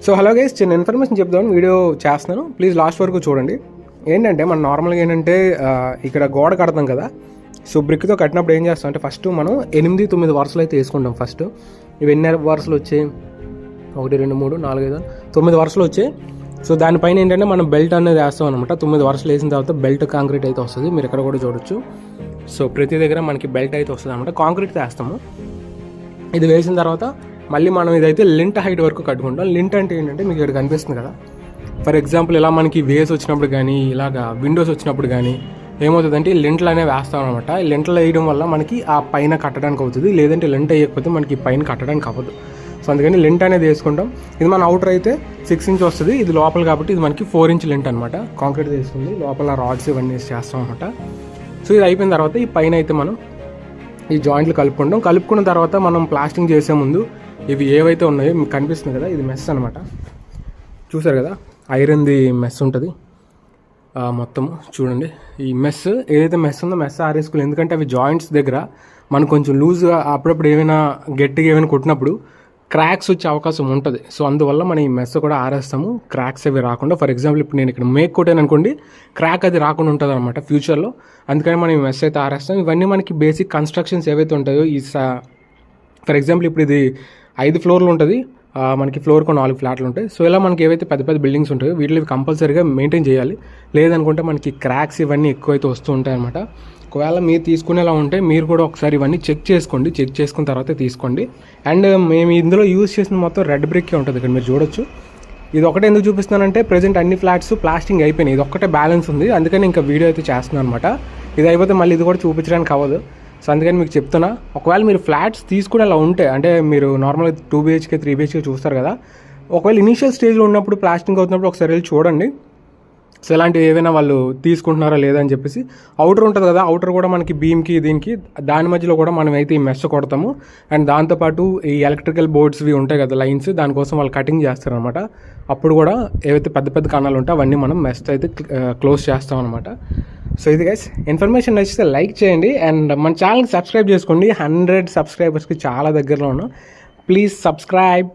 So hello guys, చిన్న information చెప్దామని video చేస్తున్నాను. ప్లీజ్ లాస్ట్ వరకు చూడండి. ఏంటంటే మనం నార్మల్గా ఏంటంటే ఇక్కడ గోడ కడతాం కదా. సో బ్రిక్తో కట్టినప్పుడు ఏం చేస్తాం అంటే ఫస్ట్ మనం 8-9 వరుసలు అయితే వేసుకుంటాం. ఫస్ట్ ఇవి ఎన్ని వరుసలు వచ్చాయి? 1 2 3 4 5 9 వరుసలు వచ్చాయి. సో దానిపైన ఏంటంటే మనం బెల్ట్ అనేది వేస్తాం అనమాట. 9 వరుసలు వేసిన తర్వాత బెల్ట్ కాంక్రీట్ అయితే వస్తుంది. మీరు ఇక్కడ కూడా చూడొచ్చు. సో ప్రతి దగ్గర మనకి బెల్ట్ అయితే వస్తుంది అనమాట. కాంక్రీట్ వేస్తాము. ఇది వేసిన తర్వాత మళ్ళీ మనం ఇదైతే లింట్ హైట్ వరకు కట్టుకుంటాం. లింట్ అంటే ఏంటంటే మీకు ఇక్కడ కనిపిస్తుంది కదా. ఫర్ ఎగ్జాంపుల్ ఇలా మనకి వేస్ వచ్చినప్పుడు కానీ ఇలాగా విండోస్ వచ్చినప్పుడు కానీ ఏమవుతుందంటే లింట్లు అనేవి వేస్తాం అనమాట. లింట్లు వేయడం వల్ల మనకి ఆ పైన కట్టడానికి అవుతుంది. లేదంటే లింట్ వేయకపోతే మనకి పైన కట్టడానికి అవ్వదు. సో అందుకని లింట్ అనేది వేసుకుంటాం. ఇది మన అవుటర్ అయితే 6 ఇంచ్ వస్తుంది. ఇది లోపల కాబట్టి ఇది మనకి 4 ఇంచ్ లింట్ అనమాట. కాంక్రీట్ తీసుకుంది లోపల రాడ్స్ ఇవన్నీ చేస్తాం అనమాట. సో ఇది అయిపోయిన తర్వాత ఈ పైన అయితే మనం ఈ జాయింట్లు కలుపుకుంటాం. కలుపుకున్న తర్వాత మనం ప్లాస్టింగ్ చేసే ముందు ఇవి ఏవైతే ఉన్నాయో మీకు కనిపిస్తుంది కదా, ఇది మెస్ అనమాట. చూసారు కదా, ఐరన్ది మెస్ ఉంటుంది మొత్తము. చూడండి ఈ మెస్ ఏదైతే మెస్ ఉందో మెస్ ఆరేసుకోవాలి. ఎందుకంటే అవి జాయింట్స్ దగ్గర మనకు కొంచెం లూజ్గా అప్పుడప్పుడు ఏమైనా గట్టిగా ఏమైనా కొట్టినప్పుడు క్రాక్స్ వచ్చే అవకాశం ఉంటుంది. సో అందువల్ల మనం ఈ మెస్ కూడా ఆరేస్తాము, క్రాక్స్ అవి రాకుండా. ఫర్ ఎగ్జాంపుల్ ఇప్పుడు నేను ఇక్కడ మేక్ కొట్టాను అనుకోండి, క్రాక్ అది రాకుండా ఉంటుంది అనమాట ఫ్యూచర్లో. అందుకని మనం ఈ మెస్ అయితే ఆరేస్తాం. ఇవన్నీ మనకి బేసిక్ కన్స్ట్రక్షన్స్ ఏవైతే ఉంటాయో ఈ ఫర్ ఎగ్జాంపుల్ ఇప్పుడు ఇది 5 ఫ్లోర్లు ఉంటుంది. మనకి ఫ్లోర్కు 4 ఫ్లాట్లు ఉంటాయి. సో ఇలా మనకి ఏవైతే పెద్ద పెద్ద బిల్డింగ్స్ ఉంటాయో వీటిని కంపల్సరీగా మెయింటైన్ చేయాలి. లేదనుకుంటే మనకి క్రాక్స్ ఇవన్నీ ఎక్కువైతే వస్తూ ఉంటాయి అనమాట. ఒకవేళ మీరు తీసుకునేలా ఉంటే మీరు కూడా ఒకసారి ఇవన్నీ చెక్ చేసుకోండి. చెక్ చేసుకున్న తర్వాత తీసుకోండి. అండ్ మేము ఇందులో యూజ్ చేసిన మొత్తం రెడ్ బ్రిక్కే ఉంటుంది. ఇక్కడ మీరు చూడొచ్చు. ఇది ఒకటే ఎందుకు చూపిస్తున్నానంటే ప్రజెంట్ అన్ని ఫ్లాట్స్ ప్లాస్టింగ్ అయిపోయినాయి. ఇది ఒక్కటే బ్యాలెన్స్ ఉంది. అందుకని ఇంకా వీడియో అయితే చేస్తున్నాను అనమాట. ఇది అయిపోతే మళ్ళీ ఇది కూడా చూపించడానికి అవ్వదు. సో అందుకని మీకు చెప్తున్నా, ఒకవేళ మీరు ఫ్లాట్స్ తీసుకునేలా ఉంటే అంటే మీరు నార్మల్గా 2 BHK 3 BHK చూస్తారు కదా, ఒకవేళ ఇనీషియల్ స్టేజ్లో ఉన్నప్పుడు ప్లాస్టింగ్ అవుతున్నప్పుడు ఒకసారి వెళ్ళి చూడండి. సో ఇలాంటివి ఏవైనా వాళ్ళు తీసుకుంటున్నారా లేదా అని చెప్పేసి. అవుటర్ ఉంటుంది కదా, అవుటర్ కూడా మనకి బీమ్కి దీనికి దాని మధ్యలో కూడా మనం అయితే ఈ మెస్ కొడతాము. అండ్ దాంతోపాటు ఈ ఎలక్ట్రికల్ బోర్డ్స్వి ఉంటాయి కదా లైన్స్, దానికోసం వాళ్ళు కటింగ్ చేస్తారనమాట. అప్పుడు కూడా ఏవైతే పెద్ద పెద్ద కణాలు ఉంటాయో అవన్నీ మనం మెస్ అయితే క్లోజ్ చేస్తాం అనమాట. సో ఇది గైస్, ఇన్ఫర్మేషన్ నచ్చితే లైక్ చేయండి. అండ్ మన ఛానల్కి సబ్స్క్రైబ్ చేసుకోండి. 100 సబ్స్క్రైబర్స్కి చాలా దగ్గరలో ఉన్నాం. Please subscribe.